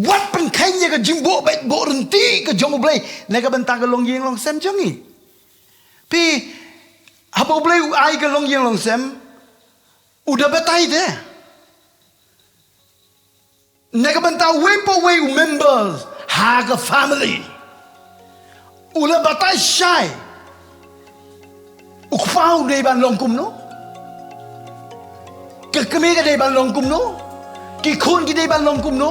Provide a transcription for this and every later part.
วัดเป็นใครเนี่ยก็จิงโบเบ็ดโบรันตีก็จงอุบเลยในกบันตาก็ลงยิงลงเซมจังงี้พี่ฮับอุบเลยไอก็ลงยิงลงเซมudah betai dehในกบันตาเวปเว members have a family udah betai shy ukfauในบ้านลงกุมโนกะมีกันในบ้านลงกุมโนกี่คนกี่ในบ้านลงกุมโน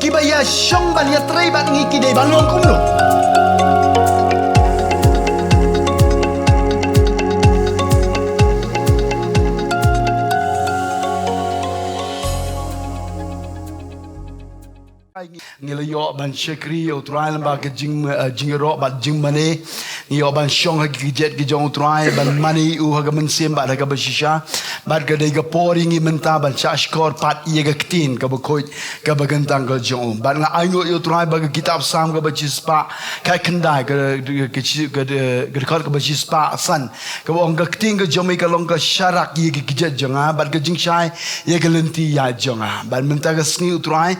กี่ใบยาช่องบ้านยาไตรบ้านงี้กี่ในบ้านลงกุมโนngelayo ban syekri utrai lamba ke jing ro bat jing mane ngio ban syong ha gijet gi jong utrai ban mani u ha ga men sem ba ga bashisha bat ga dei ga pori ngi menta ban chashkor pat ye ga ktin ga bakoi ga bagantang ga jong ban nga ayo utrai ba ga kitab sam ga bachispa kai khandai ga khot ga bachispa san ga ong ga ktin ga jom ga long ga sharak ye ga gijet jonga bat ga jing shai ye ga lenti ya jonga ban menta ga sngi utrai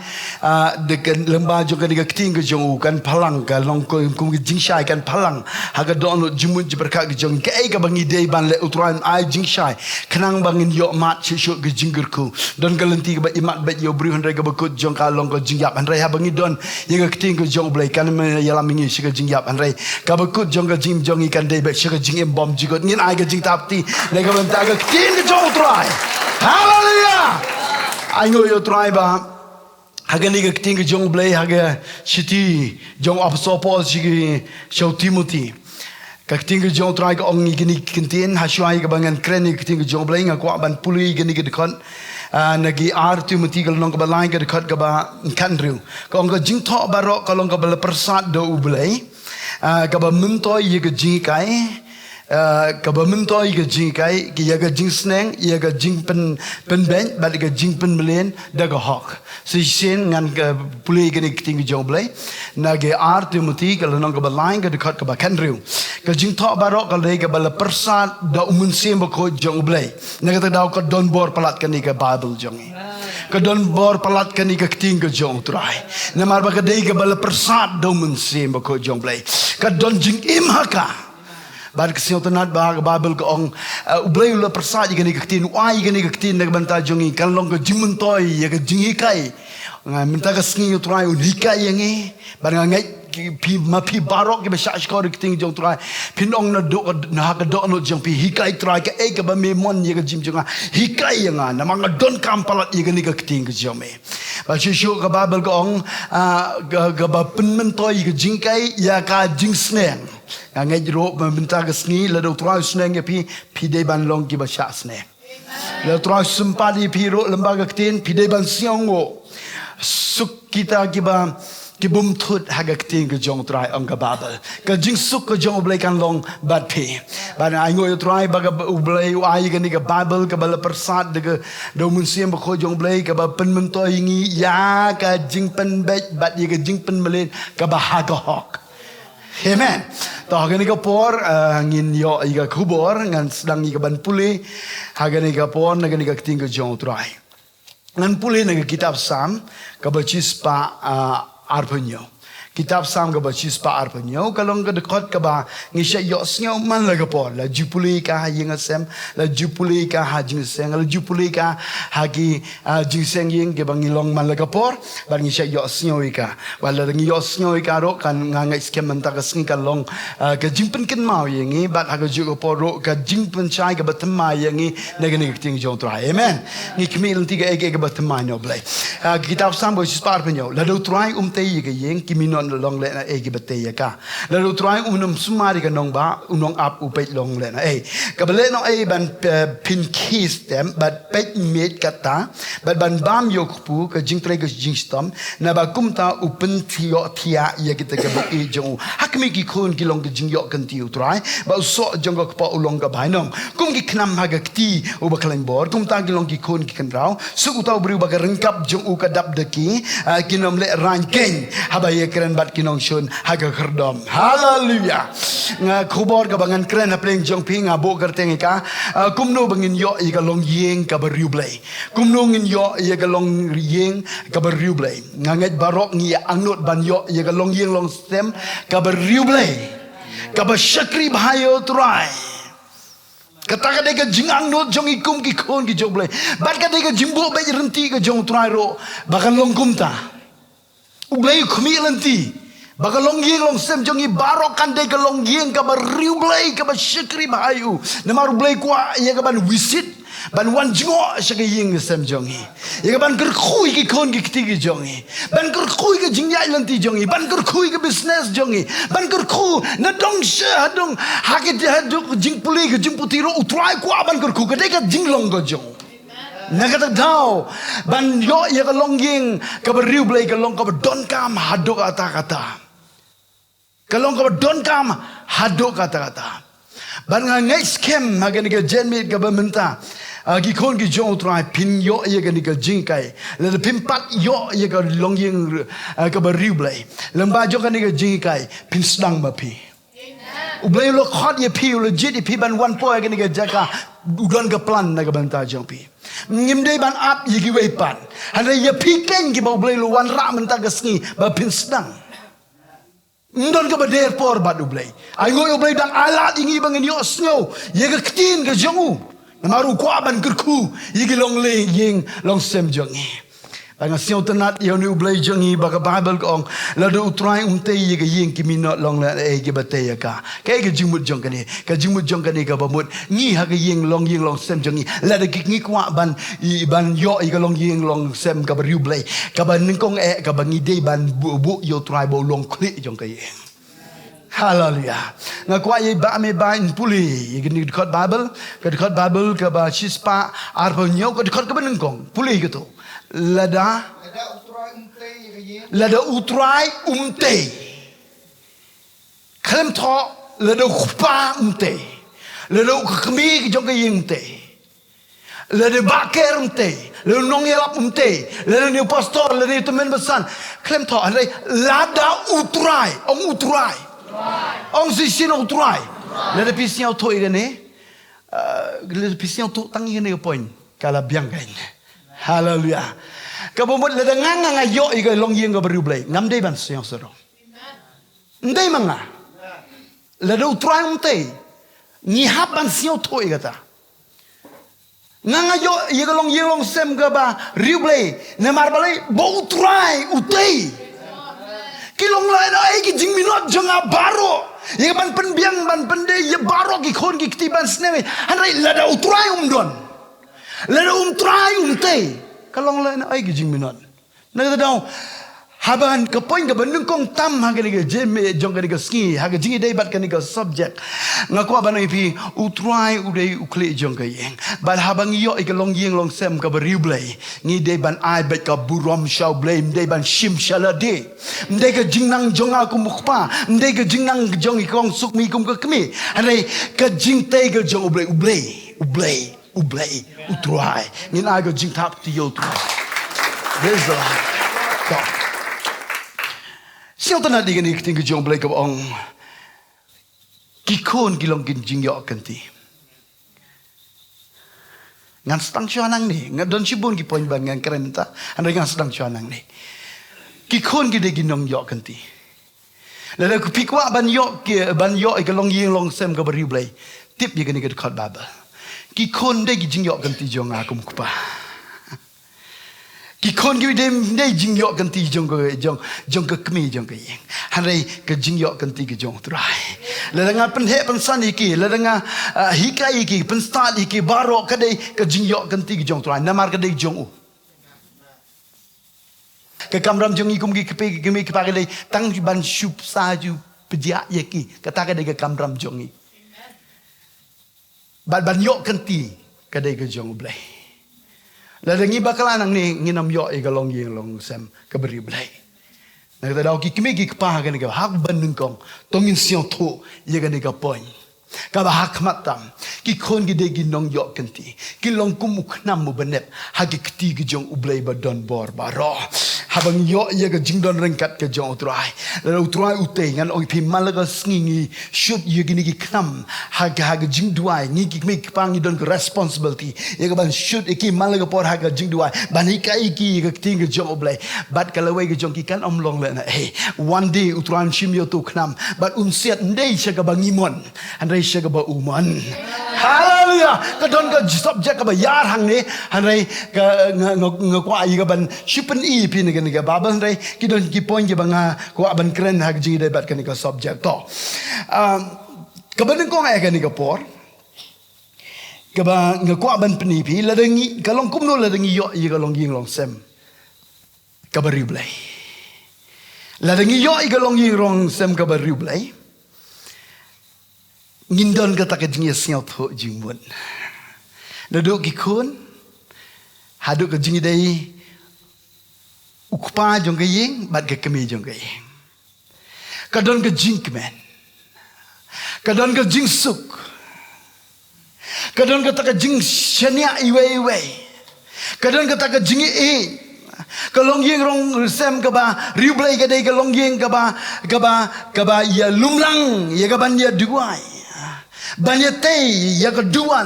dekat lembah juga diga keting ke jong kan palang ka long ko kum jing shai kan palang haga don jumun berkat ke jong ke ga bangi dei ban le utran ai jing shai kenang bangin yo mat shu ke jinggerku don galenti ke ba imat ba yo bri handai ga bakut jong ka long ko jing yap handai ha bangi don ye ga keting ke jong blai kan me yalam mingi shi ke jing yap handai ka bakut jong ga jing jong ikan dei ba shi ke jing em bom jigot ngin ai ga jing tapti le ga banta ga keting ke jong utrai hallelujah ai ngo yo utrai ba haga ni ga keting jong blai haga chiti jong apostol Paul chigi show Timothy ka keting jong try ka ong gini kintin hashwai ga bangan kren ni keting jong blai nga kwa ban pului gini ga dekon nagi ar Timothy ga long ka balai ga dekot ga ba kanru ka ong ga jing tho baro ka long ka bal persat do blai ka ba mentoi ye ga jing kai ka ba mentoi ga jing kai ki ya ga jing sneng ya ga jing pen ben ba ga jing pen melen da ga hok si sen ngan ka puli ga ni ting jong blai na ga ar Timothy ka long ka ba line ga dekat ka ba kanriu ka jing tho barok ka le ga ba la persat da umun sem ba ko jong blai na ga daw ka don bor palat ka ni ka Bible jong ka don bor palat ka ni ka ting ga jong trai na mar ba ka dei ga ba la persat da umun sem ba ko jong blai ka don jing im haka bar ke sio tanat ba Bible ko ong ublay la persat igani ka tin wai igani ka tin nag banta jongi kan long ko jimun toy ya ka jingi kai nga minta ka sngi utrai un hikai yangi bar nga ngai pi ma pi barok ke besha skor ki ting jong trai pin ong na do na ha ka do no jong pi hikai trai ka e ka ba me mon ye ka jim jonga hikai yanga na mang don kam palat igani ka ting ka jome ba shu ka Bible ko ong ga ba pin men toy ka jingkai ya ka jing sneng ngai ro minta ka sngi la do trai sneng ya pi de ban long ki ba sha sneng la trai sumpadi pi ro lembaga tin pi de ban siong wo suk kita ki ba ki bum thut haga keting ke jong trai ong ka Bible ka jing suk ka jong blai kan long bat pi ban ai ngoi trai ba ka blai ai ga ni ka Bible ka bala persat de do mun siem ba ko jong blai ka ba pen mun to ngi ya ka jing pen bet bat ye ka jing pen melen ka ba ha ka hok amen to haga ni ka por ngin yo i ka kubor ngan sedang i ka ban puli haga ni ka por na ga ni ka keting ke jong trai ngan puli na kitab Sam ka ba chispa arpanyo kitab Sam ka ba chispa arpanyo kalong ka dekot ka ba ngisya yo snyo man la ka por la jupuli ka yeng sem la jupuli ka ha jing seng la jupuli ka ha ki jing seng yeng ke bang ilong man la ka por ba ngisya yo snyo ka wala ngi yo snyo ka ro kan ngai skem man ta ka sing ka long ka jing pen ken mau yengi ba ha ka ju ka por ro ka jing pen chai ka ba tma yengi ne ga ni ting jong trai amen ngi kmi lan ti ga e ka ba tma no blai kitab Sam ba chispa arpanyo la do trai te ye ka yeng kiminon long le na e gi bate ya ka la ru trai unum sumari ka nong ba unong ap u pe long le na e ka bale no e ban pin kis tem but pe met kata but ban bam yo pu ka jing tre ka jing stom na ba kum ta u pen thio thia ya kita ka ba e jong hakmi ki khon ki long ka jing yo kan ti u trai ba so jong ka pa u long ka bai nong kum ki khnam ha ga ti u ba klang bor kum ta ki long ki khon ki kan rau su u ta bru ba ka rengkap jong u ka dap de ki kinom le ran ken ha ba ye kren keren bat kinong shun haga kerdom. Haleluya. Kubor ka bangan keren hapleng jong ping abo kerteng ka. Kumno bangin yo i ka long yeng ka beriu blay. Kumno ngin yo i ka long yeng ka beriu blay. Nganget barok ngi angnut ban yo i ka long yeng long stem ka beriu blay. Ka ba syakri bahayo try. Kata ka jingang not jong ikum ki kon ki jong blay. Bat ka jimbo ba renti ka jong try ro bakan long kumta. Ublay kumi lenti. Bakan long yeng long sem jong i barok kan dega long yeng ka ba riu blay ka ba syakri bahayo. Namar blay kwa ya ka ban visit ban wan jingo syaka yeng sem jong i. Ya ka ban ker khui ki kon ki kti ki jong i. Ban ker khui ka jingyai lenti jong i. Ban ker khui ka business jong i. Ban ker khu na dong sha dong hakit haduk jing puli ka jing putiro utrai kwa ban ker khu ka dega jinglong ka jong. Nakata daw ban yo ya ka long yeng ka ba riu blay ka long ka ba don kam haduk ata kata. Kalong ka ba don kam haduk kata kata. Ban nga ngai scam magani ka jenmit ka ba menta. Gi kon gi jong try pin yo ye ga ni ka jing kai le pin pat yo ye ga long yeng ka ba riu blay lamba jo ka ni ka jing kai pin sedang ma pi ublay lo khot ye pi lo jit pi ban one point ga ni ka jaka udon ka plan na ka banta jong pi ngim dei ban ap ye gi wei pan hada ye pi ken gi ba ublay lo wan ra menta ga sngi ba pin sedang ndon ka ba der por ba ublay ai ngoi ublay dang alat ingi bangin yo snow ye ga ktin ga jongu Namaru kwa ban kerku yigi long le ying long sem jongi. Banga siong tenat yo ni ublay jongi baga Bible kong lado utrai unte yigi ying kimino long la e gi bataya ka. Ka ga jimut jong kani ka jimut jong kani ka bamut ni ha ga ying long sem jongi lado ki ngi kwa ban yo i ga long ying long sem ka bariu blay ka ban ningkong e ka bangi de ban bu yo trai bo long kli jong ka ying. Hallelujah. Ngakwa ye ba me ba in puli. Ye gini dekat Bible, ke dekat Bible ke ba sispa arpa nyau ke dekat ke benengkong. Puli gitu. Lada utrai umte. Kalem tho lada kupa umte. Lada kemi ke jong ke umte. Lada baker umte. Lada nong yelap umte. Lada ni pastor, lada ni temen besan. Kalem tho lada utrai, ong utrai. Ông si xin ông try. Lada pisi ông thôi cái này. Lada pisi ông thôi tăng cái này point. Kalau biang kan. Hallelujah. Kabumut lada ngang ayo ikai long yeng ka beriu blay. Ngam day ban siang serong. Ndai manga. Lada utray umtay. Ngihap ban siang thôi kata. Ngang ayo ikai long yeng long sem ka ba riu blay. Nemar balay bo utray utay. Kilong lain ay ki jing minot jonga baro ye ban penbiang ban pende ye baro ki kon ki ktiban sneme hanrai lada utrai don lada trai te kalong lain ay ki jing minot na daw haban ka point ka bandung kong tam ha ga jeme jong ga ski ha ga jing dei bat ka ni ka subject ngako ban pi utrai udei ukle jong ga yeng bal habang yo ik long yeng long sem ka beriu blay ngi dei ban ai bet ka burom shau blame dei ban shim shalade ndei ka jing nang jong aku mukpa ndei ka jing nang jong ikong suk mi kum ka kmi hanai ka jing te ka jong ublay utrai ngin ai ka jing tap ti yo tu there's the God. Siapa nak digani ketinggi jong blay kau ong kikon kilong kinjing yo kanti ngan stang chuanang ni ngan don sibun ki poin bang ngan keren ta anda ngan stang chuanang ni kikon ki de ginong yo kanti lada ku pikwa ban yo ke long ying long sem ka bari blay tip ye gani ke dekat Bible kikon de ki jing yo kanti jong aku mukpa ki kon gi dem nei jing yo kan ti jong ke kmi jong ke yeng hanai ke jing yo kan ti ke jong trai la nga pen he pen san iki la nga hikai iki pen start iki baro ka dei ke jing yo kan ti ke jong trai namar ka dei jong u ke kamram jong ikum gi ke mi ke pa dei tang ban shup sa ju pejia yeki kata ka dei ke kamram jong i ban yo kan ti ka dei ke jong blai lada ngi bakalan ang ni nginam yo i galong yeng long sem ka beri blai na kata daw ki kimi ki pa ga ni ka hak ban ning kong tongin siang tho ye ga ni ka point Kaba hakmatam ki kon gide gi nong yok kenti ki long kumuk nam mu benep hagi kti gi jong ublei ba don bor ba ro habang yo ye ga jing don rengkat ke jong utrai la utrai utei ngan oi pi malaga sngingi shoot ye gini gi knam haga jing duai ngi ki me pang don responsibility ye ga ban shoot iki malaga por haga jing duai ban ikai ki ga kti gi jong ublei bat kalawai gi jong ki kan om long le na hey one day utran shim yo tu knam bat unsiat ndei chaga bangimon and siya ba uman. Hallelujah. Kadon ka subject ka ba yar hang ni hanay ka ngakwa ay ka ban shipen ipin ni ka babang hanay kidon ki point ba nga kwa ban kren hag jing day bat ka ni ka subject to. Kaban ko nga ka ni ka por. Kaba ngakwa ban penipi ladangi kalong kumno ladangi yo i kalong ying long sem. Kabari blay. Ladangi yo i kalong ying long sem kabari blay. Ngindon kata ke jingi siau tho jingmun. Naduk gikun haduk ke jingi dai ukpa jong ke ying bat ke kemi jong ke ying. Kadon ke jing kemen. Kadon ke jing suk. Kadon kata ke jing shania iwe. Kadon kata ke jingi e. Kalong ying rong sem kaba riublai ke dai kalong ying kaba ya lumlang ya kaban ya duai. Banyak teh ya keduan.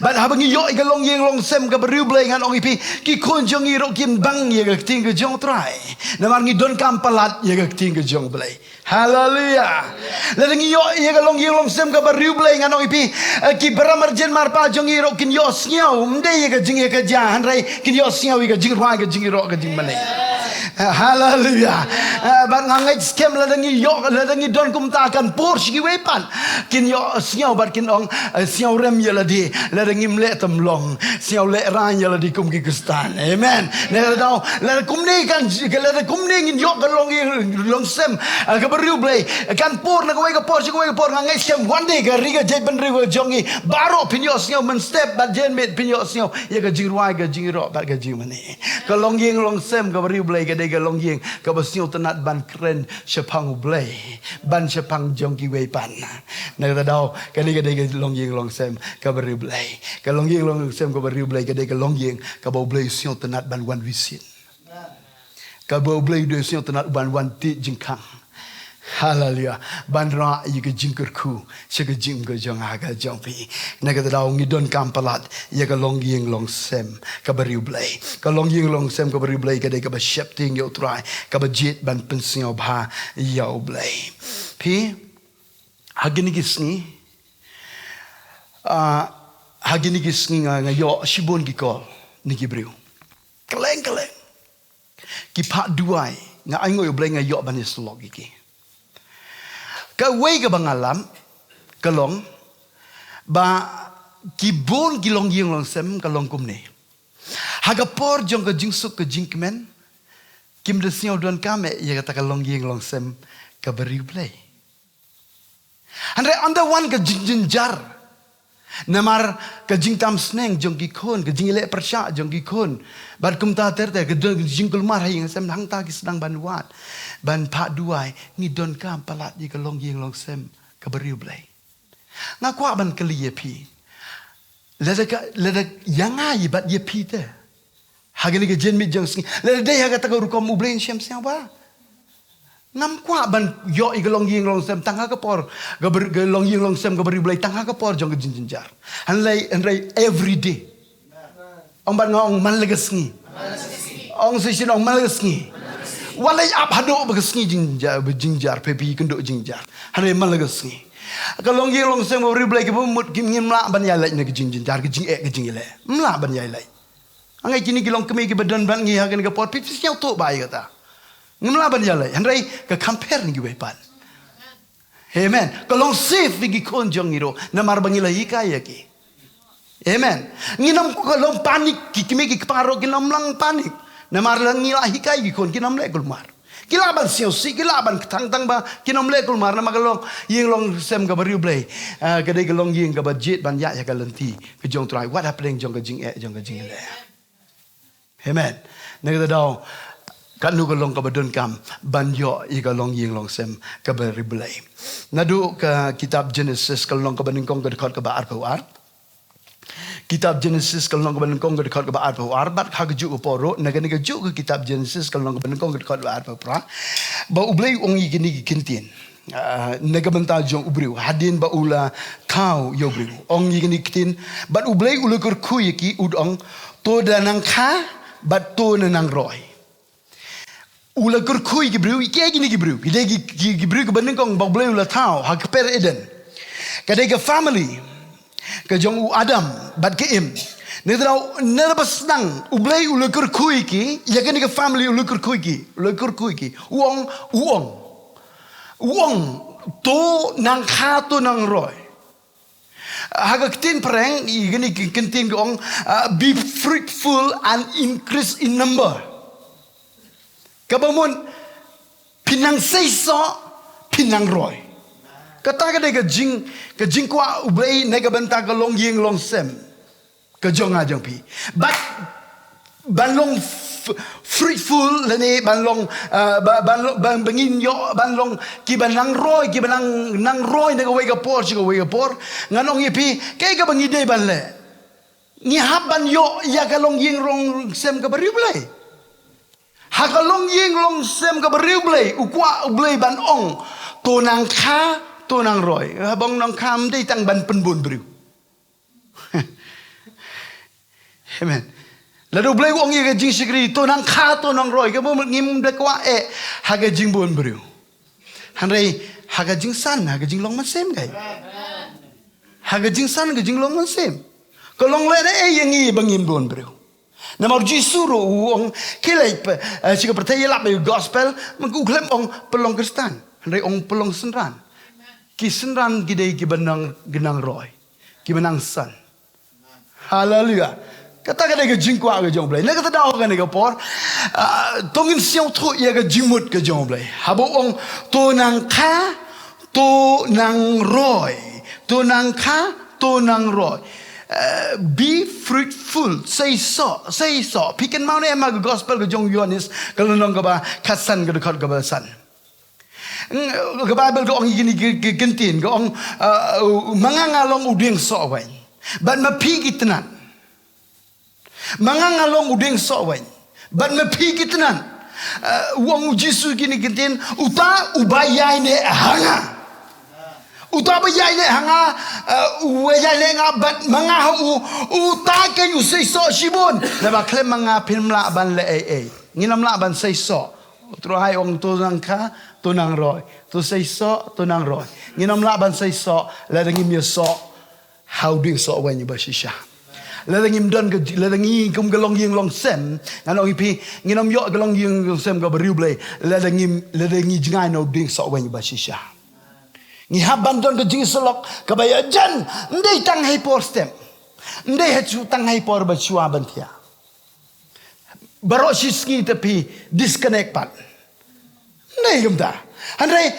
Ban habang yo igalong yeng long sem ka beriu blay ngan ong ipi ki kon jong iro kin bang ya ka ting ke jong try. Namar ngi don kampalat ya ka ting ke jong blay. Hallelujah. Ladang yo igalong yeng long sem ka beriu blay ngan ong ipi ki beramar jen marpa jong iro kin yo snyau mde ya ka jing ya ka jahan rai kin yo snyau ka jing rwa ka jing iro ka jing manai. Hallelujah. Ban ngangai skem ladangi yo ladangi don kumtakan por sigi wepan kin yo snyau bat kin ong snyau rem ya ladi ladangi mle temlong snyau le ran ya ladi kum ki kristan. Amen. Ne dau la kumni kan la kumni ngin yo galong long sem ka beriu blay kan por na ko por sigi ko por ngangai skem one day ka riga jay ben riga jongi baro pin yo snyau men step bat jen met pin yo snyau ya ka jirwa ka jiro bat ka jimani ka long yeng long sem ka beriu blay ka galong yeng ka basyo tanat ban kren sepang ublay ban sepang jongki wepan na daw kani ka de long yeng long sem ka bari ublay ka long yeng long sem ka bari ublay ka de long yeng ka ba ublay syo tanat ban wan wisin ka ba ublay de syo tanat ban wan ti jingkang. Hallelujah. Ban ra yi ka jingker ku se ka jing ka jong aga jong pi na ka daw ngidon kampalat ya ka long yeng long sem ka bari ublay ka long yeng long sem ka bari ublay ka de ka ba shepting yo try ka ba jet ban pensio ba ya ublay pi hagini gisni nga yo shibon gi kol ni gi briu keleng ki pa duai nga ai ngoi ublay nga yo ban is log gi ka wei ka bangalam kalong ba kibon kilong yeng long sem kalong kumne haga por jong ka jingsuk ka jinkmen kim de sio don kame ya kata kalong yeng long sem ka beri play andre under one ka jinjar namar ka jingtam sneng jong ki khon ka jingle persha jong ki khon bat kum ta ter ka jingkul mar hai sem hang ta ki sedang banwat ban pa duai ni don kam palat di ka long yeng long sem ka beriu blai nga kwa ban kali ye pi leda yanga yi bat ye pi te hagani ka jen mi jong sing leda dei haga ta ka rukom ublein shem sia ba ngam kwa ban yo i ka long yeng long sem tanga ka por ka long yeng long sem ka beriu blai tanga ka por jong ka jinjar han lai every day ong ban ngong man legas ni ong session ong man legas ni walai ap hado bagas ni jinjar pepi kendo jinjar hane man legas ni ka long yeng long sem ka beriu blai ka mut kim ngim la ban ya lai ne ka jinjar ka jing e ka jing le mla ban ya lai angai kini ki long kemi ki badan ban ngi hagan ka por pi siau to bai kata ngimla ban yalai handai ka compare ni gue pan amen kalong safe gi kon jong iro na mar bangila hikaya ki amen nginam kalong panik ki kimi ki paro ki nam lang panik na mar lang ngila hikaya gi kon ki nam le kulmar kilaban siau si kilaban tang ba ki nam le kulmar na magalong yeng long sem ga bariu blai ka dei galong yeng ga budget ban ya ka lenti ki jong try what happening jong ga jing e jong ga jing le amen na ga daw kan nu ka long ka badon kam ban yo I ka long ying long sem ka beri belai nadu ka kitab Genesis ka long ka banin kong ka dekat ka ba ar kitab Genesis ka long ka banin kong ka dekat ka ba ar bat ha ju poro naga ju ka kitab Genesis ka long ka banin kong ka dekat ba ar ba ublay ong igini kintin nagamanta jong ubriu hadin ba ula kau yo ubriu ong igini kintin bat ublay ula kur kuyiki udong to danang kha bat to nanang roy ula kurkui gibriu ike gini gibriu ide gibriu ke banding kong bau bleu la tau ha per eden kade ke family ke jong u adam bat ke im ne trau ne bas nang u blei ula kurkui ki ya ke ke family ula kurkui ki uong to nang kha to nang roy haga tin pereng igini kentin gong be fruitful and increase in number kabamun pinang seiso pinang roy kata ka jing kwa ublay nega benta ka long ying long sem ka jong ajong pi but banlong fruitful lani banlong ban bangin yo banlong ki banang roy nang roy nega wega por nganong ipi kay ka bangide banle ni haban yo ya ka long ying long sem ka bari ublay hakalong ying long sem ka beriu blay ukwa blay ban ong tonang kha tonang roy habang nang kham dei tang ban penbun beriu amen ladu blay ong ye jing sigri tonang kha tonang roy ka mo ngim de kwa haga jing bun beriu hanrei haga jing san haga jing long man sem gai haga jing san ga jing long man sem ko long le yengi bangim bun beriu Namar jisuru ong kilai jika percaya lap gospel mengkuklem ong pelong Kristen, hendak ong pelong senran, ki senran gidei ki benang genang roy, ki benang san, haleluya. Kata ke jingkwa ke jong blai, nak kata dah kan ke por, tongin siang tu ia ke jimut ke jong blai, habo ong to nang kha, to nang roy, to nang kha, to nang roy. Be fruitful. Say so. Pikin mau ni emang gospel ke jong Yohanes kalau nong kaba kasan ke dekat kaba san. Ke Bible ke orang gini gentin ke orang mangangalong udeng so wen. Ban mapi gitenan. Mangangalong udeng so wen. Ban mapi gitenan. Wong Jisu gini gentin uta ubayai ne hanga. Uta bayai le hanga uyai le ngabat manga uta ke you say so shibon le ba klem manga pilmla ban le nginam la ban say so tro hai ong to nang kha to nang roy to say so to nang roy nginam la ban say so le ngim yo so how ding so when you ba shisha le ngim don ke le ngi kum galong ying long sem nganong ipi nginam yo galong ying long sem ga bariu ble le ngi jingai no ding so when you ba shisha ni habandon ke jing selok kabaya jan ndai tang hai por stem ndai hachu tang hai por ba chua bantia baro siski tapi disconnect pat ndai gamda handai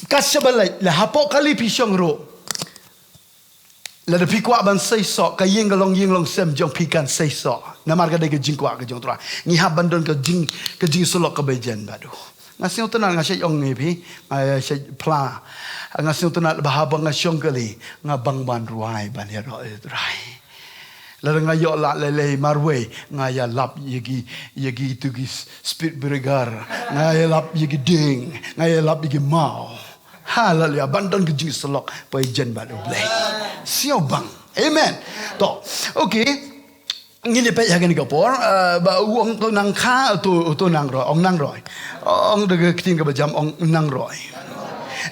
kasabal la hapo kali pisong ro la de pikwa ban sai so ka ying long sem jong pikan sai so namar ka de ke jing kwa ke jong tra ni habandon ke jing selok kabajan badu ngasih utunan ngasih ong ni pi ngasih pla ngasih utunan bahabang ngasih kali ngabang ban ruai ban ya roy rai lalu ngayo la lele marwe ngaya lap yagi tugi speed bregar ngaya lap yagi ding ngaya lap yagi mau haleluya bandon ke jing selok pai jen badu blai siau bang amen to okay ngini pe yagan ke por ba uang to nang kha to nang roy ong nang roy ong de keting ke bajam ong nang roy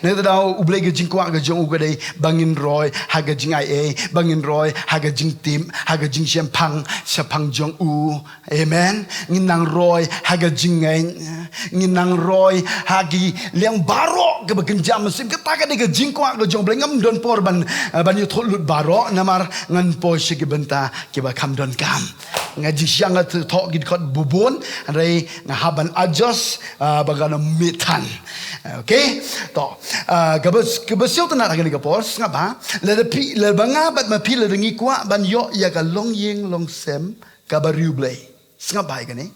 ne da ublay ke jingkwa ke jong ugadai bangin roy haga jingai bangin roy haga jing tim haga jing sempang jong u amen nginang roy haga jingai nginang roy hagi liang baro ke begenjam mesim ke taka de ke jingkwa ke jong blengam don por ban yu tholut baro namar ngan po shige benta ke ba kam don kam ngaji siang at thok gid khot bubon rai ngahaban ajos bagana mitan okay to kebesil tu nak lagi pos ngapa le banga bat mapi le dengi kwa ban yo ya ka long ying long sem ka bariu blai Sengat baik kan ni.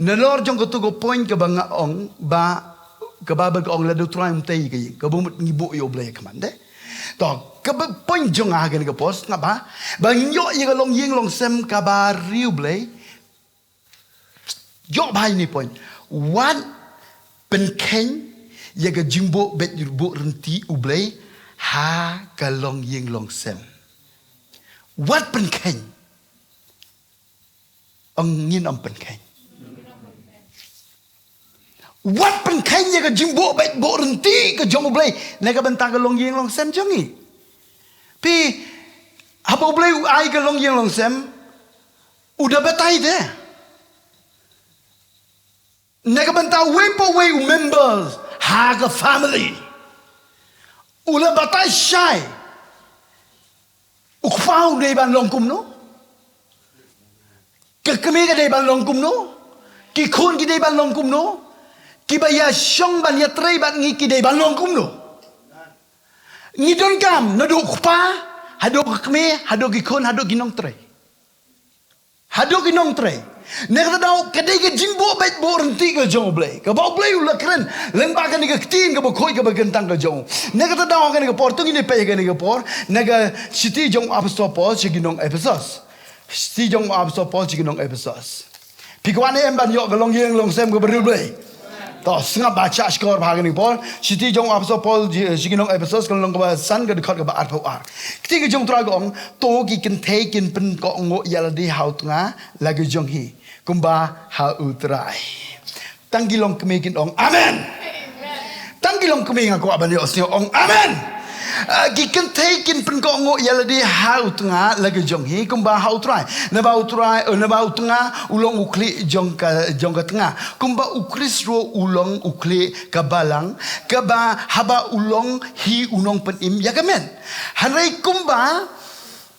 Nelor jong ketu point ke bang ong ba ke babel ke ong la do try mtai ke ke bumut ngibu yo blay kaman de. To ke point jong kan ke pos ngap ba. Bang yo ye ke long ying long sem ka ba riu blay. Yo bai ni point. What pen ken ye ke jimbo bet bu renti u blay ha ka long ying long sem. What pen ken ong ngin om pen ken. What pen ken ye ke jimbo bet bo renti ke jong blay ne ka bentang ke long ying long sem jongi. Pi apa blay ai ke long ying long sem udah betai de. Ne ka bentang we po we members ha ke family. Ula betai syai. Ukfau de ban long kum no. Kekemi ke de ban long kum no. Ki khun ki de ban long kum no. Ki baya syong ban ya trei ban ngi ki de ban long kum no. Ngi don kam no do ukpa hado kekemi hado ki khun hado ki nong trei. Hado ki nong trei. Ne kata dau kedai ke jimbo bet bo renti ke jong blay. Ke bau blay ula keren. Len ba kan ke tin ke bo khoi ke bagentang ke jong. Ne kata dau kan ke por tung ini pe kan ke por. Ne ke city jong apostol sigi nong Ephesus. City jong apostol sigi nong Ephesus. Pikwan em ban yo ke long yeng long sem ke beru blay. To sengat baca skor bahagian ni por. City jong apostol sigi nong Ephesus kan long ke san ke dekat ke ba arpo ar. Ketika jong tragong to ki ken thei ken pen ko ngo yala di hau tengah lagi jong hi. Kumba ha utrai. Tanggilong kemikin ong. Amen. Tanggilong keming aku abani osnya ong. Amen. Gikan taikin pen ko ngo yala di ha utnga lagi jong hi kumba ha utrai. Naba utrai naba utnga ulong ukli jong ka tengah. Kumba ukris ro ulong ukli ka balang ka ba haba ulong hi unong pen im ya kamen. Hanai kumba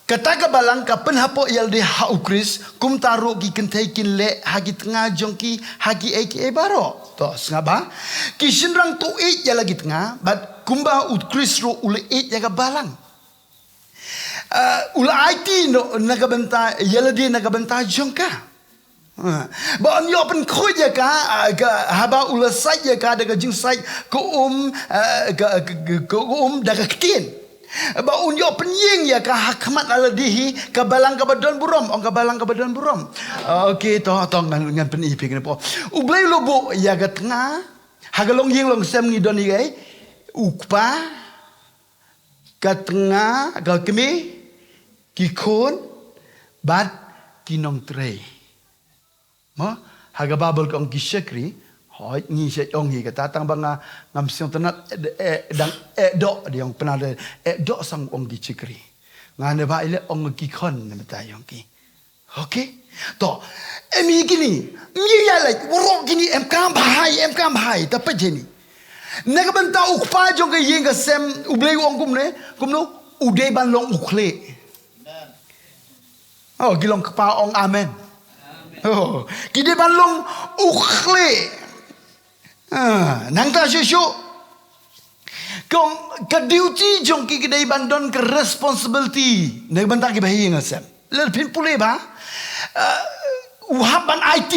kata ke balang ka penhapo yal de ha ukris kum taru ki kentai kin le hagi tengah jongki hagi eke baro to ngaba ki sinrang tu e ya lagi tengah bat kumba ukris ro ule e ya ka balang ula IT no naga benta yal de naga benta jongka ba on yo pen khoi ya ka haba ula sai ya ka daga jing sai ko daga ktien ba unyo penying ya ka hakmat aladihi ka balang ka badon burom ong ka balang ka badon burom. Okey to ngan pen ipi kene po. Ublay lobo ya ga tengah hagalong yeng long sem ni don igai ukpa ka tengah ka kemi ki khon bat kinong trei. Mo haga babel ka ong ki sekri hoi ni se ong hi kata tang banga ngam siang tenat dang do dia yang pernah do sang ong ki cikri ngane ba ile ong ki khon ne mata yong ki okey to emi gini mi ya lai woro gini em kam bahai ta pe jeni ne ka banta ukpa jong ke yeng ka sem ublei ong kum no udai ban long ukle oh gilong kpa ong amen oh kide ban long ukle nang ta shushu kong ka duty jong ki kedai bandon ke responsibility ne banta ki bahi ngasem le pin pule ba uhaban IT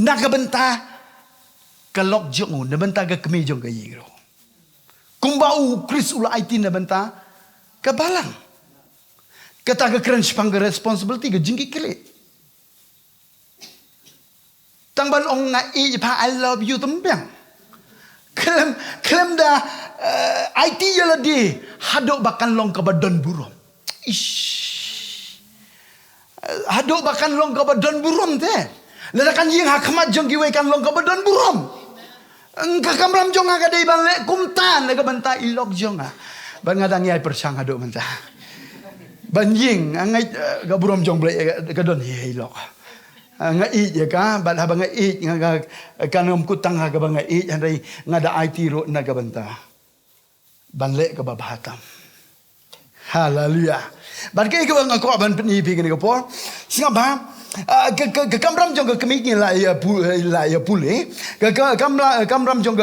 nak ka banta ka lok jong ne banta ka kemi jong ka yiro kumba u kris ula IT ne banta ka balang kata ka crunch pang responsibility ka jingki kile tang ban ong na i pa I love you tempiang klem da IT yala di hadok bakan long ka badon burom ish hadok bakan long ka badon burom te ladakan ying hakmat jong giwe kan long ka badon burom engka kamram jong aga dei ban le kumtan le ka banta ilok jong ban ngadang yai persang hadok menta ban ying angai ga burom jong ble ka don hi ilok nga i ya ka ban haba nga i nga kanom kutang ha nga i handai nga da IT ro na gabanta ban le ka babahatam haleluya ban ke ka nga ko ban pni pi ni ko por singa ba Kamram jong kemi la ya pule. Kamram jong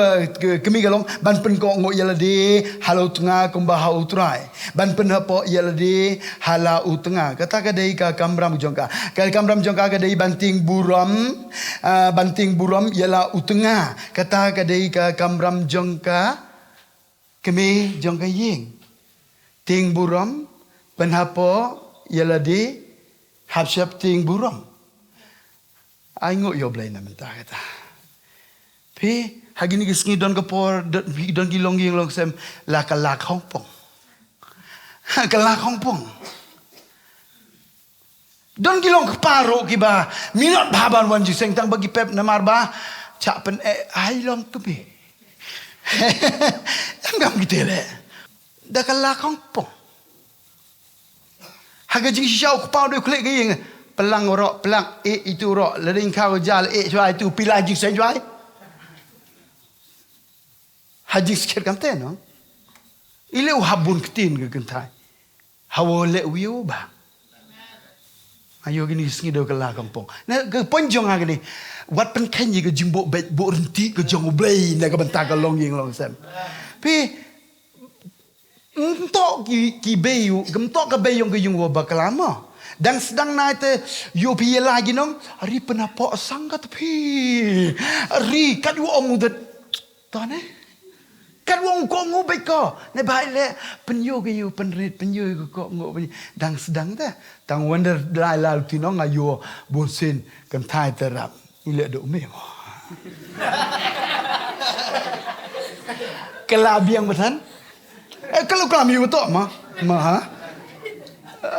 kemi galong ban pen ko ngo yala de halau tengah komba hau trai. Ban pen hapo yala de halau tengah. Kata kadai ka kamram jong ka. Kamram jong ka kadai banting buram yala utengah. Kata kadai ka kamram jong ka kemi jong ka ying. Ting buram pen hapo yala de hapsiap ting buram. Ai ngok yo blai na mentah kata. Pi hagi ni gisngi don kapor don gilong gilong sem la kalak Hong Kong. Kalak Hong Kong. Don gilong kaparo kiba minot baban wan ji seng tang bagi pep na marba cak pen ai long tu pi. Engam gitele. Da kalak Hong Kong. Haga jing siau kapau do klik ging pelang rok pelang itu rok lering kau jal cuai itu pilai jing sen cuai haji sikit kamten no ile habun ketin ke kentai hawo le wiu ba ayo gini singi do kala kampung na ke ponjong agni wat pen khenyi ke jimbo be bo renti ke jong blai na ke benta ke long ying long sem pi entok ki beyu gemtok ke beyong ke yung wa baklama. Dan sedang naik te yo pi lagi nong ari penapok sangka tepi ari kat wong udat tane kat wong ko ngubek ko ne bai le penyo ke yo penrit penyo ko ngo dan sedang te tang wonder lai la tinong ayo bonsin kan thai terap ile do me kelabiang betan kalau kami betul mah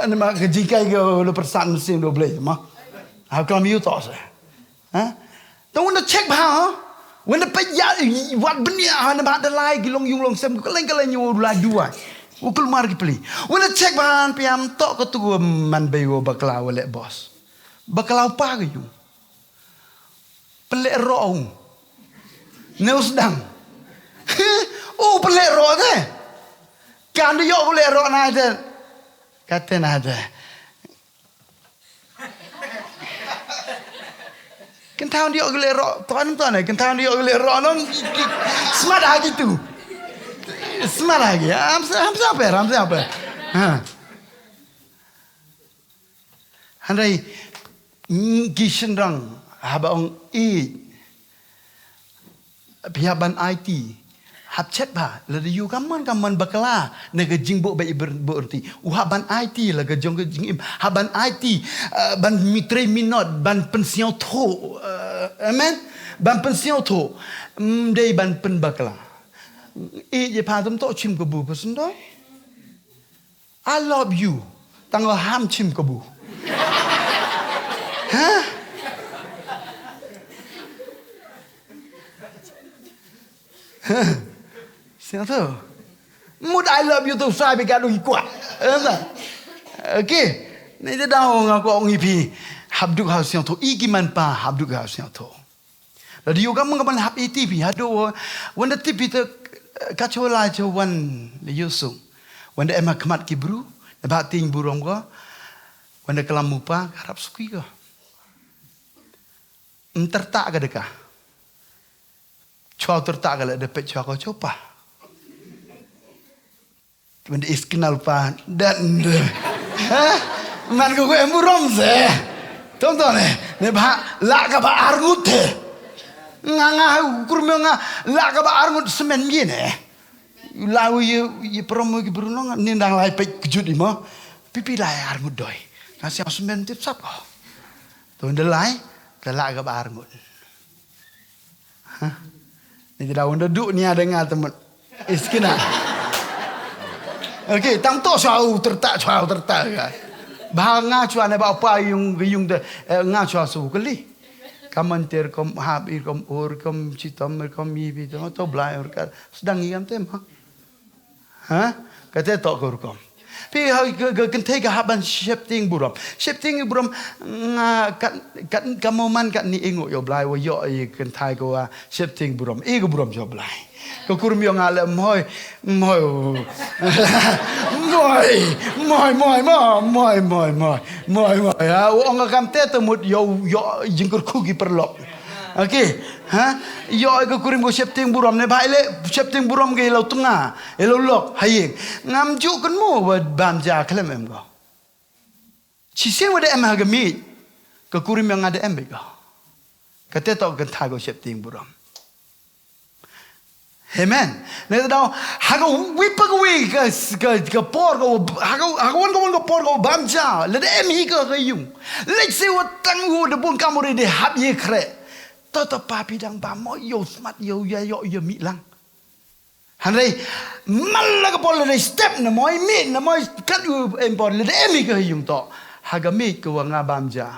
nama kejikai ke lo persan mesin lo boleh mah. How come you thought? Huh? Don't want to check how? When the payah wat benia hana ba dalai gilong yung long sem kaleng yung la dua. Ukul mar ki peli. When the check bahan piam tok ke tu man bayo baklau le bos. Baklau pa ke yung. Pelek ro. Neus dang. Oh pelek ro te. Kan yo pelek ro na te. Kata nada. Kentang dia gelerok, tuan kentang dia gelerok, nong smart lagi tu, smart lagi. Am siapa? Handai kisah rang, habang pihaban IT. Hab chat ba la yu kaman bakala nega jingbo ba berarti uhaban IT la ga jong jing haban IT ban mitre minot ban pension tho amen ban pension tho dei ban pen bakala je pa tum to chim ko bu pasundoi I love you tang ham chim ko bu ha Siapa tu? Mood I love you tu saya begitu kuat. Okay. Ni dia dah orang aku orang ipi habduk haus yang tu. Iki man pa habduk haus yang tu. Lalu juga mengapa hab itipi hado. Wanda tipi tu kacau lah jawan Yusuf. Wanda emak kemat kibru. Nampak ting burung ko. Wanda kelam mupa harap sukui ko. Tertak ke dekah. Cuau tertak kalau dapat cuau kau coba. Benda iskenal pa dan man ko emburom se tonton ne ba la ka ba argut nga kurme nga la ka ba argut semen gine lawu ye promo ki bruno ni ndang lai pe kejut imo pipi lai argut doi nasi semen tip sap ko to ndelai la ka ba argut ni dah onda duk ni ada ngal temen iskena. Okey, tang to suau tertak kan. Bahang ngacua ne ba apa yung de ngacua su kali. Kamanter kom habir kom or kom citom kom ibi to blai or ka sedang iam tem ha. Ha? Kata to kor kom. Pi ha kan tega haban shifting buram. Shifting buram kan kamoman kan ni ingo yo blai wo yo kan thai ko shifting buram. E go buram jo blai. Ka kurum yo ngale moi ha ong kam te temut yo jingkur ku gi perlok. Okey, ha? Yo ka kurim go septing buram ne baile septing buram ge lo tengah, elo lok haying. Ngam ju kan mo bam ja klem em go. Chi seng wada em ha ga mi. Ka kurim yang ada em go. Ka te to kan tha go septing buram. Amen. Nè đâu haga wipa go wi ka por go haga wan go por go bam ja. Le em hi ka yung. Le se wa tang hu de bun kamore de hab ye kre. Toto papi dang ba mo yo smart yo mi lang. Han đây mal ka por le step na mo mi na mo kat u em por le em hi ka yung to. Haga mi ko nga bam ja.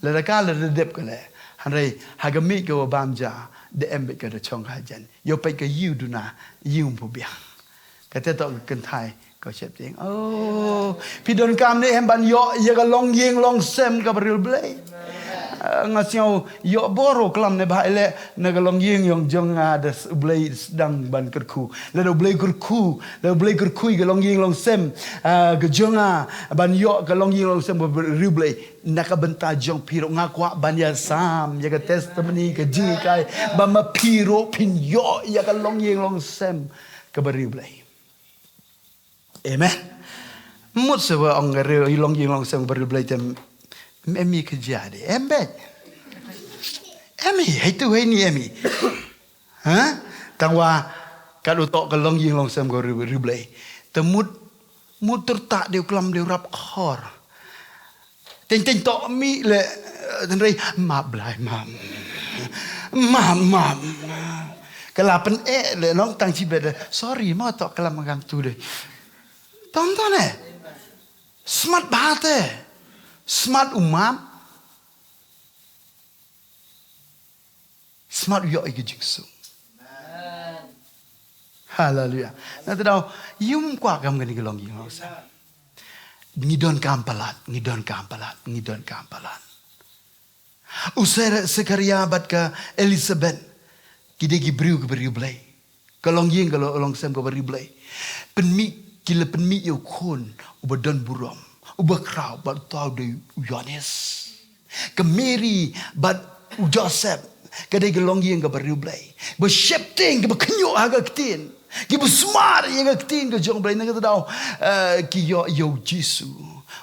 Le ka le dep ka le. Han đây haga mi ko bam ja. De em ka de chong ha jan yo pe ka yu du na yu pu bia ka te to kan thai ko chep ting oh pi don kam ne em ban yo ye ka long yeng long sem ka bril blai nga siao yo boro klam ne ba le na ka long yeng yong jong da blai dang ban ker khu le do blai ker khu ka long yeng long sem ka jong ban yo ka long yeng long sem ka bril blai nakabenta jong piro nga kwa banya sam ya ka testimony ka ji kai ba ma piro pin yo ya ka long yeng long sem ka bari blai amen mut se wa ong re long yeng long sem bari blai tem emi ka jadi embet emi hai tu hai ni emi ha tangwa ka do to ka long yeng long sem ka bari blai temut mut tertak de klam de rap khor Ting tok mi le tan rei ma blai mam. Kelapen le nong tang chi bede. Sorry ma tok kelam gang tu de. Tonton Smart bahate. Smart umam. Smart yo iki jiksu. Haleluya. Nanti dah yum kwa kam gani gelong yong sa. Ngidon kampalat. Usai sekaria bat ka Elizabeth. Kide gibriu ke beri blai. Kalong yeng kalau long sem ke beri blai. Penmi yo kon ubadon buram. Ubakrau bat tau de Yohanes. Ke Mary bat Joseph. Kadai gelong yeng ke beri blai. Bershepting ke berkenyuk haga ketin. Ki besmar yang ketin ke jong blai nang tahu ki yo Jisu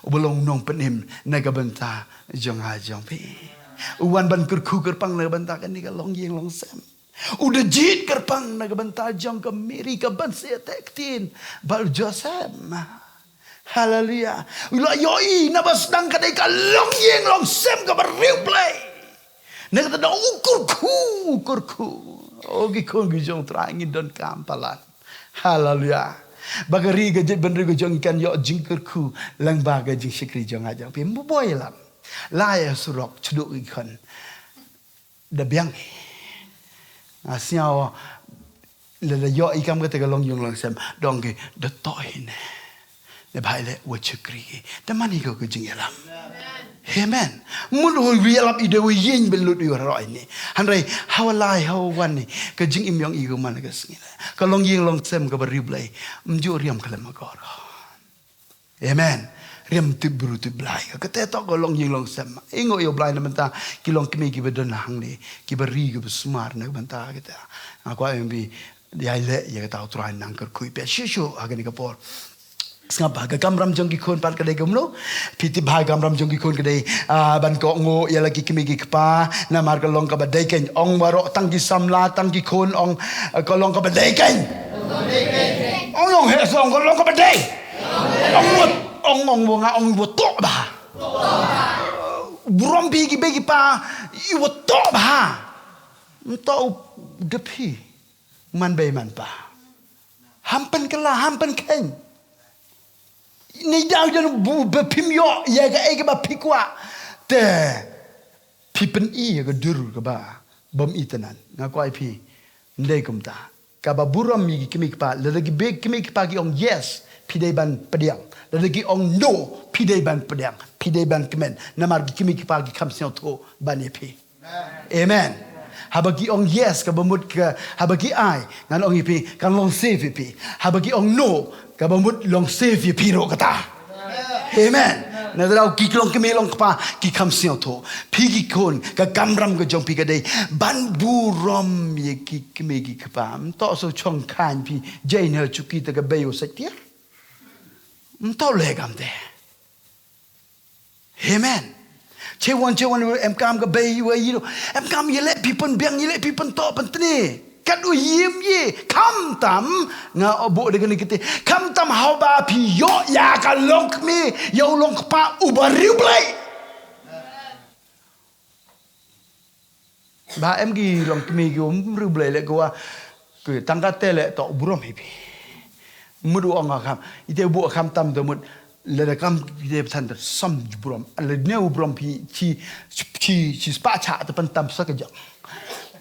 belong nong penim naga benta jong ha jong pi uwan ban kerku kerpang naga benta kan ni ka long yeng long sem udah jit kerpang naga benta jong ke Mary ka ban se tektin bal Joseph haleluya ula yo i na bas dang kadai ka long yeng long sem ka bariu blai naga tahu kurku Ogi kon gijong trangi don kampalan. Haleluya. Bagari gajit benri gijong ikan yo jingkerku lang baga jing sikri jong ajang pi boy lam. Laya surok cuduk ikan. Da biang. Asiao le yo ikam kata galong yung lang sem dongge da toin. Ne baile wo chukri. Da mani ko gijing yalam. Amen. Mulu wialap ide yin belut yu roi ni. Hanrai hawalai hawan ni. Kajing imyong igu mana kesini. Kalong yin long sem ka beriblai. Mju riam kalam agor. Amen. Riam tibru tiblai. Katetok kalong yin long sem. Ingo yo blai na benta kilong kimi ki bedon hang ni. Ki beri ki besmar na benta kita. Aku ayambi dia le ya kata utrai nang kerkui pe shishu agani kapor. Sengap bahagia gamram jongki kon pat kadai gumlo piti bahagia gamram jongki kon kadai ban ko ngo ya lagi kimi gi kpa na mar ka long ka badai ken ong waro tangki samla tangki kon ong ka long ka badai ken ong long he song ka long ka badai ong bonga ong wo to ba burom bigi bigi pa i wo to ba to depi man bay man pa hampen kala hampen ken ni dau jan bu bepim yo ya ga e ba pikwa te pipen i ga dur ga ba bom itanan nga ko ai pi ndai kumta ka ba buram mi kimi pa le lagi be kimi pa gi ong yes pi dai ban pediang le lagi ong no pi dai ban pediang pi dai ban kemen na mar gi kimi pa gi kam sio to ban e pi amen habagi ong yes ka bamut ka habagi ai ngan ong ipi kan long save ipi habagi ong no ka bamut long save ipi ro kata amen na daw ki long kemelong pa ki kam sio to pigi kon ka gamram ka jong pi ka dei ban bu rom ye ki kemegi ka pa to so chong kan pi jain ha chuki ta ka bayo satia to le gam de amen chế one em cam cái bay vậy gì đâu em cam như lẽ people biang như lẽ people to pentene cắt u yếm ye kham tam nga bộ dengan kita kham tam how ba pi yo ya ka long me yo long pa u bariu play ba em gi long me gi riu play le ko ke tangka tele to burom hi mudu ong kham ite bu kham tam to mud le kam de tan som brom le neu brom pi chi spa cha te pentam sakaja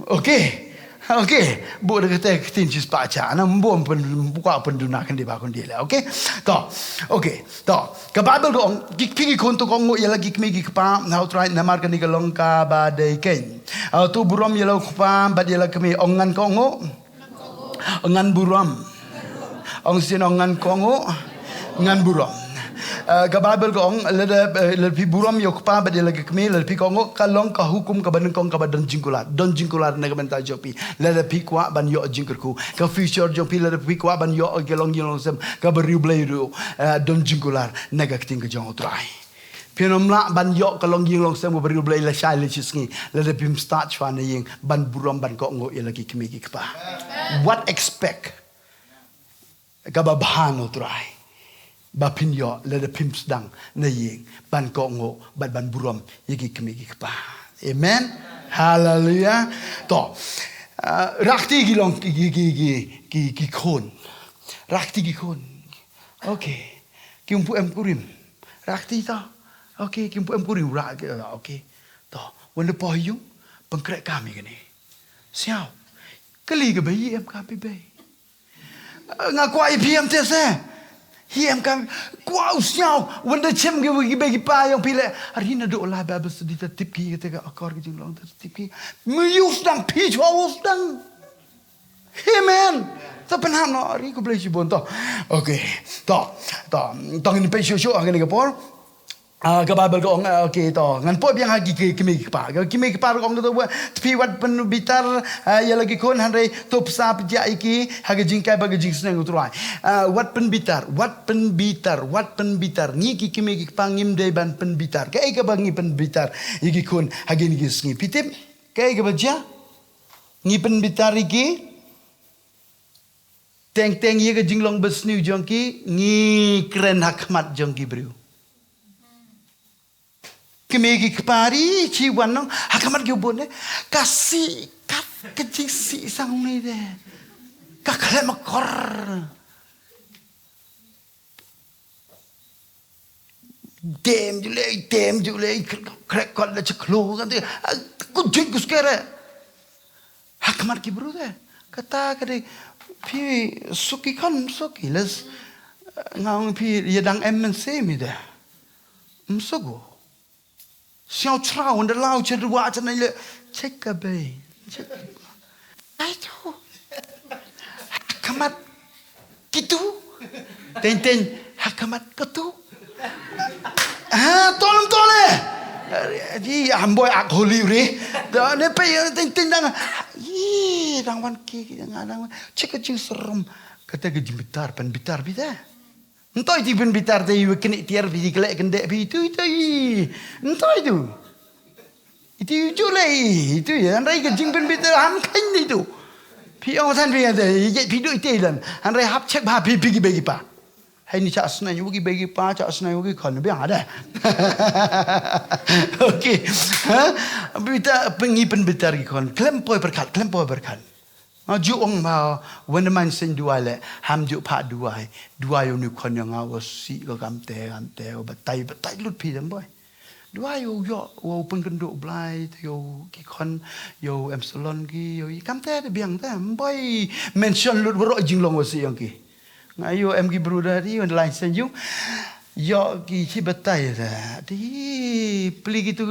okay bu de kete tin chi spa cha na mbom pen buka penduna kan di ba kon dia okay to ka bible ko ki kon to ko ya lagi kmi ki pa how try na mar kan ni kalong ka ba de ken tu brom ya lo pa ba dia la kmi ongan ko ngo ongan buram ong sin ongan ko ngo ngan buram ka Bible ko ong le pi buram yok pa ba de lagi kmi le pi ko ngo kalong ka hukum ka ban kong ka ba don jingkular na ka ban ta jopi le pi kwa ban yo jingkerku ka future jopi le pi kwa ban yo gelong sem ka beriu blairu don jingkular na ka ting ka jong try pinomla ban yo kalong sem ka beriu blai la shai le chisngi le pi start chwa na ying ban buram ban ko ngo ye lagi kmi ki pa what expect ka ba bhano try ba pin yo le de pim sedang na ying ban ko ngo ban buram yegi kemi ki pa amen hallelujah to rakti gi long ki kon rakti gi kon okay kim pu em kurim rakti ta okay kim pu em kurim ra okay to wen de po yu pengkrek kami gini siao kali ke bayi em ka pi bay ngaku ai pm te se Hiam kami kuau siau wanda chem ge bagi pa yang pile hari na do la ba bes di tip ki kata akor ge long tip ki muyus dang pi chos dang amen ta penham no hari ko blai bon to okay to ni pe sho ngani ke por ka Bible ko okay to ngan po biang hagi kimi pa ko to pi wat pen bitar ya lagi kon hanre top sap ja iki hagi jingkai bagi jing sneng utrai wat pen bitar ni kimi pa ngim de ban pen bitar ka bangi pen bitar iki kon hagi ni sngi pitip ka baja ni pen bitar iki teng ye ga jinglong besniu jongki ni keren hakmat jongki bru kemegi kepari ciwan nong hakamat gubone kasih kat kecing si sang ni de kakale makor dem jule krek kol le chklo kan de kujik kuskere hakamat ki bru de kata kade pi suki les ngau pi yedang MNC mi de msogo siao trao unda lau chedwa chana le check a bay ai tu hakamat gitu ten hakamat gitu tolong tole ji amboy ak holi re ne pe ten dang dang wan ki dang check a jing serem kata ke jimbitar pan bitar bida entoi ti ben bitar te yu kene tiar bi gelek kendek bi itu entoi tu itu julai itu ya andai ke jing ben bitar ham kan itu pi ong san bi ade ye pi du ite lan andai hap check ba bi gi bagi pa hai ni cha asna yu gi bagi pa cha asna yu gi khon bi ada okey bita pengi pen bitar gi khon klempoi berkat Ju ong ma when man sen duale ham ju pa duai yo ni kon yang awas si ko gamte o batai lut pi dam boy duai yo wo pen kendo blai yo ki kon yo epsilon ki yo gamte de biang ta boy mention lut bro jing long wasi yang ki ngayo em ki bruda di on line sen ju yo ki chi batai da di pli gitu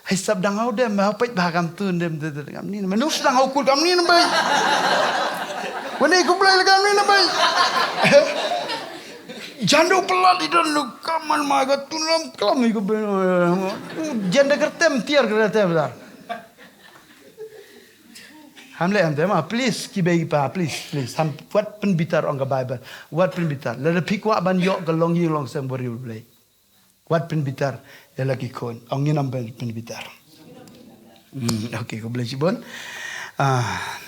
Hai sabdang au dem hapait bahagam tun dem gam ni manus dang au kul gam ni bay. Wani ku blai gam ni bay. Jando pelat idan lu kaman maga tulam kelam iku ben. Janda kertem tiar kertem dar. Hamle am tema please ki bagi pa please ham buat penbitar ong Bible. Buat penbitar. La pikwa ban yok galong ying long sem bori blai. Buat penbitar ya lagi kon. Ong ni nam penbitar. Okey ko boleh sibon.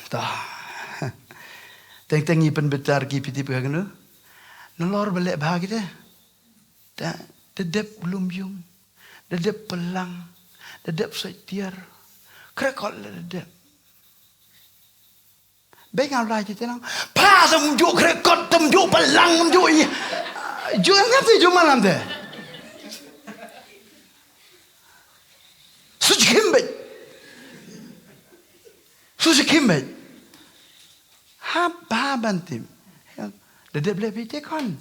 Ta. Teng-teng ni penbitar ki piti pagano. Nolor balik bahagi deh. Dedep belum yung. Dedep pelang. Dedep setiar. Krekol dedep. Baik ngau lai kita nang. Pa semjuk krekot semjuk pelang semjuk. Jual ngerti jual malam deh. Suci kimbet. Suci kimbet. Haba bantim. Dedep lebih tekon.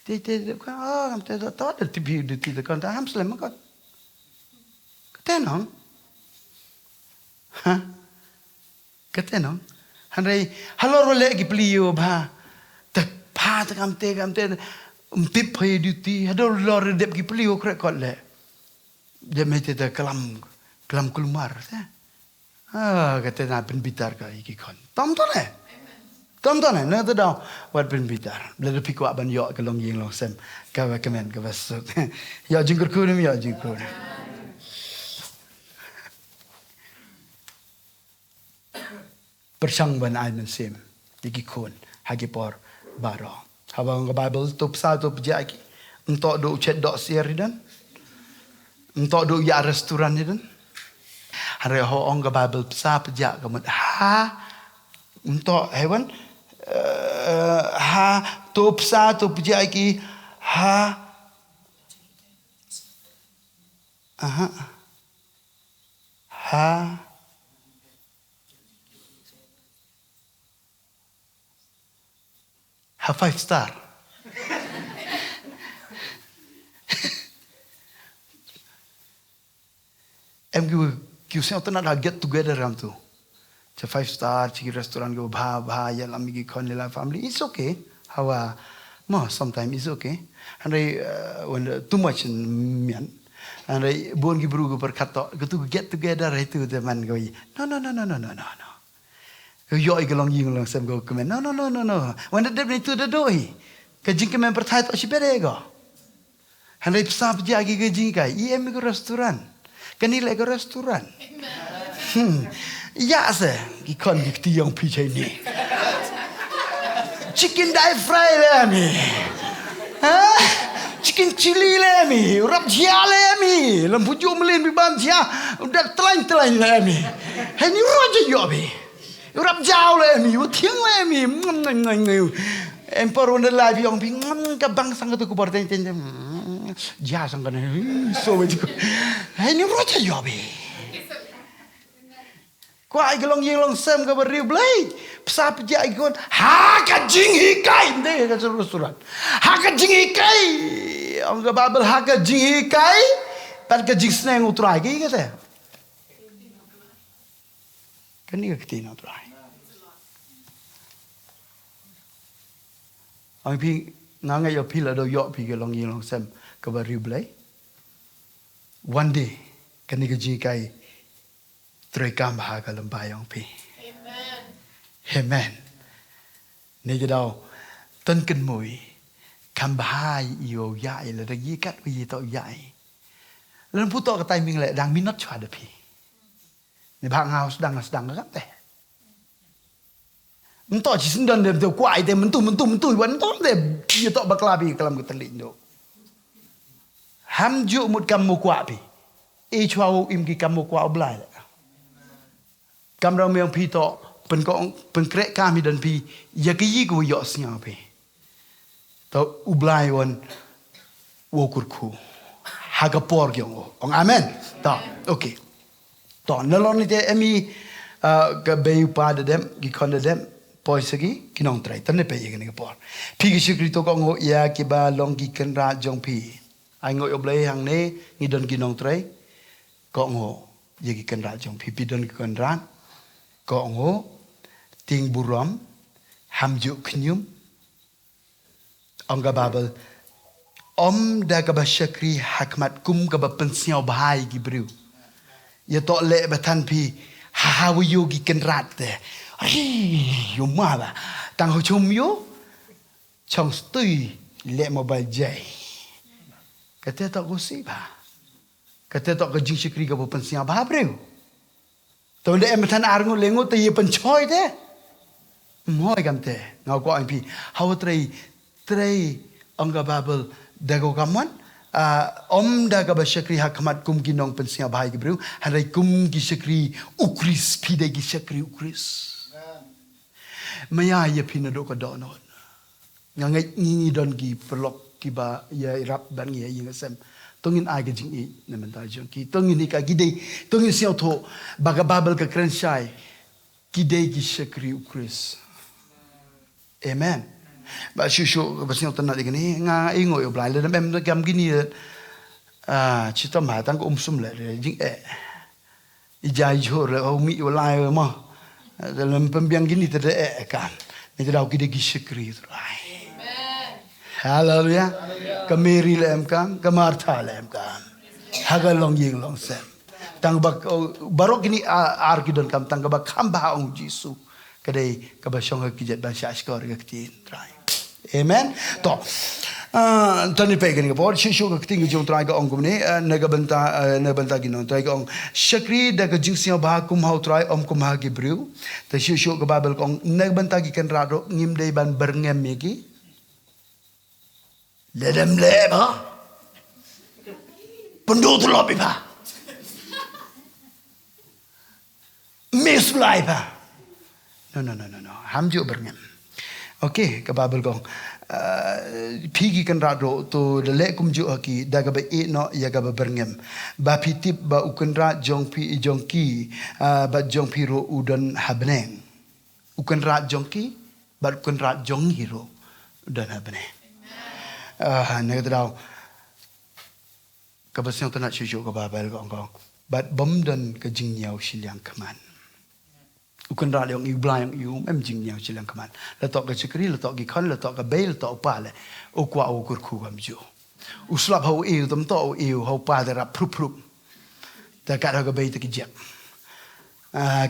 Dedep kan. Oh, kamu tahu ada TV di tekon. Dah ham selama kan. Ketenong. Hah? Ketenong. Handai halor oleh ki pelio bah. Tak pa tak kamte umpip pay duty. Hador lor dedep ki pelio krek kot le. Dia mesti tak kelam kulmar. Kata nak penbitar ka iki kon. Tom tu le. Tonton eh, nak tahu buat penbitar. Bila pikir aban yok kalau ying long sem, kau kemen kau besok. Ya jengkur kunim ya jengkur. Persang ban ain sem, iki kon, hagi por baro. Habang Bible top satu pejaki, untuk do chat dok siar dan, untuk do ya restoran dan. Hari ho ong Bible sa pejak kamu untuk hewan. Top satu pejaki five star. Em kêu xem tôi nói là get together ram tu. It's a 5-star chiki restaurant go bah ya lamigi kon la family. It's okay. How sometimes it's okay. And when too much mian. And buon ki buru go perkato go get together itu the man go. No. Yo igalong ying long sem go come. No. When the devil to the door. Ka jing kemen pertai to si bere go. And sap jagi ke jing kai. Iem go restaurant. Kanila go restaurant. Ya se, ikon dikti yang pijai ni. Chicken dai fry le mi. Chicken chili le mi. Urap jia le mi. Lembu jo melin bi bam jia. Udah telain le mi. Hai ni roja yo bi. Urap jauh le mi. Utiang le mi. Empor wonder live yang bi. Kabang sang tu ku berten ten. Jia sang kan. So begitu. Hai ni roja yo bi. Kuai gelong ying long sem ke beriu belai. Psa pejak ikon. Haka jing hikai. Ini kan surat. Haka jing hikai. Orang Bible haka jing hikai. Pada ke jing senang utrai. Kaya kata. Kan ni ketina utrai. Orang pi ngangai yo pila do yo pi gelong ying long sem ke beriu belai. One day. Kan ni ke jing hikai. Terekam bahagia lembayang pi. Amen. Ni jadau tenken mui kam bahai yo yai le dah kat wi to yai. Lan puto ka timing le dang minot chwa de pi. Ni bang ngau sedang kan teh. Ento ji sendan de kuai de mentu wan to de ye to baklabi kalam ka telik do. Ham ju mut kam mu kwa pi. E chwa im ki kam mu kwa oblai. Kamrang yang pi to penkrek kami dan pi ya ke yi go yo snya pi to ublai wan wo kurku haga por gyong ong amen ta okay to nalon ni te emi ka be pa de dem gi kon de dem poisagi kinong trai tan ne pe ye ni por pi gi sikri to ko ngo ya ki ba long gi ken ra jong pi ai ngo oblai hang ne ni don kinong trai có ngô ye ki kan ra jong pi pi don ki kan ran có ngô ting buram ham ju knyum angga babel da ka ba syakri hakmat kum ka ba pensiau bahai ki bru ye to le ba than pi ha wi yu ki kan rat te yo ma ba tang ho chum yo chong stui le mobile jai kata tak gosi ba kata tak ka jing syakri ka ba pensiau bah bru to le em than ar ngo le ngo te ye pen choi te moi kam te ngau ko ai pi how trei angga babel dago kaman da ka ba syakri hakmat kum ginong pensia bahai ki bru hanai kum ki syakri ukris pide ki syakri ukris maya ye pina do ka do no ngai ni don ki perlok ki ba ya rap ban ye yin sem tongin ai ka jing i na man ta jong ki tongin ni ka gidei tongin siao tho baga babel ka kren shai gidei ki syakri ukris amen. Ba shushu ba sing tan nak ni nga ingo yo blai le mem gam gini chi to ma tang ko sum le jing i jai jo le o mi yo lai ma dalam pembiang gini te kan ni dau ki de ki syukri rai amen haleluya kameri le em kan kamartha le em kan haga long ying long sem tang ba barok gini ar ki don kam tang ba khamba ong jisu kadai kabashong ki jet ban shashkor ka tin rai amen to tani pe gani bo shishu ka ting jong trai ka ong kumni naga banta ginon trai ka ong shakri da ka jingsia ba kum hau trai om kum ha ki briu ta shishu ka babel kong naga banta gi kan rado ngim dei ban berngem megi ledem leba pendu tu lopi ba mislai ba no ham ju berngem okay ka babel kong pigi kan rado to de le kum ju aki daga ba e no ya ga ba berngem ba pitip ba ukun ra jong pi jong ki ba jong pi ro udan habneng ukun ra jong ki ba ukun ra jong hiro udan habneng ne ga ka ba sing tan chu ka babel kong ba bom dan ka jing nyau siliang kaman ukun ra yang iu bla yang iu mem jing nyau silang kaman la tok ka chikri la tok ki khan la tok ka bel tok pa le o kwa o kur khu kam ju uslap ho iu tam to iu ho pa da prup prup ta ka ga be ta ki jek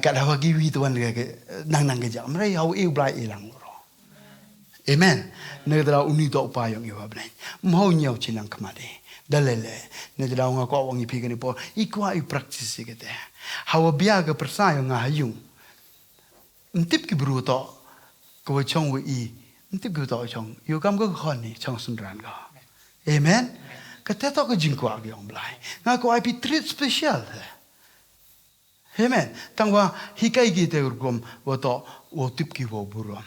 ka da wa gi wi tuan ga nang ga jam rai ho iu bla ilang ro amen ne da uni to pa yang iu ba nei mo nyau silang kaman de dalele ne da nga ko wang i pi ga ni po i kwa i practice ga te hawa bia ga persa yang nga hayung ntip ki bru to ko chong wi ntip ki to chong yo kam ko khon ni chong sun ran ga amen ka te to ko jing ko ag yong blai nga ko ai pi treat special amen tang wa hikai gi te gom wo to wo tip ki wo burom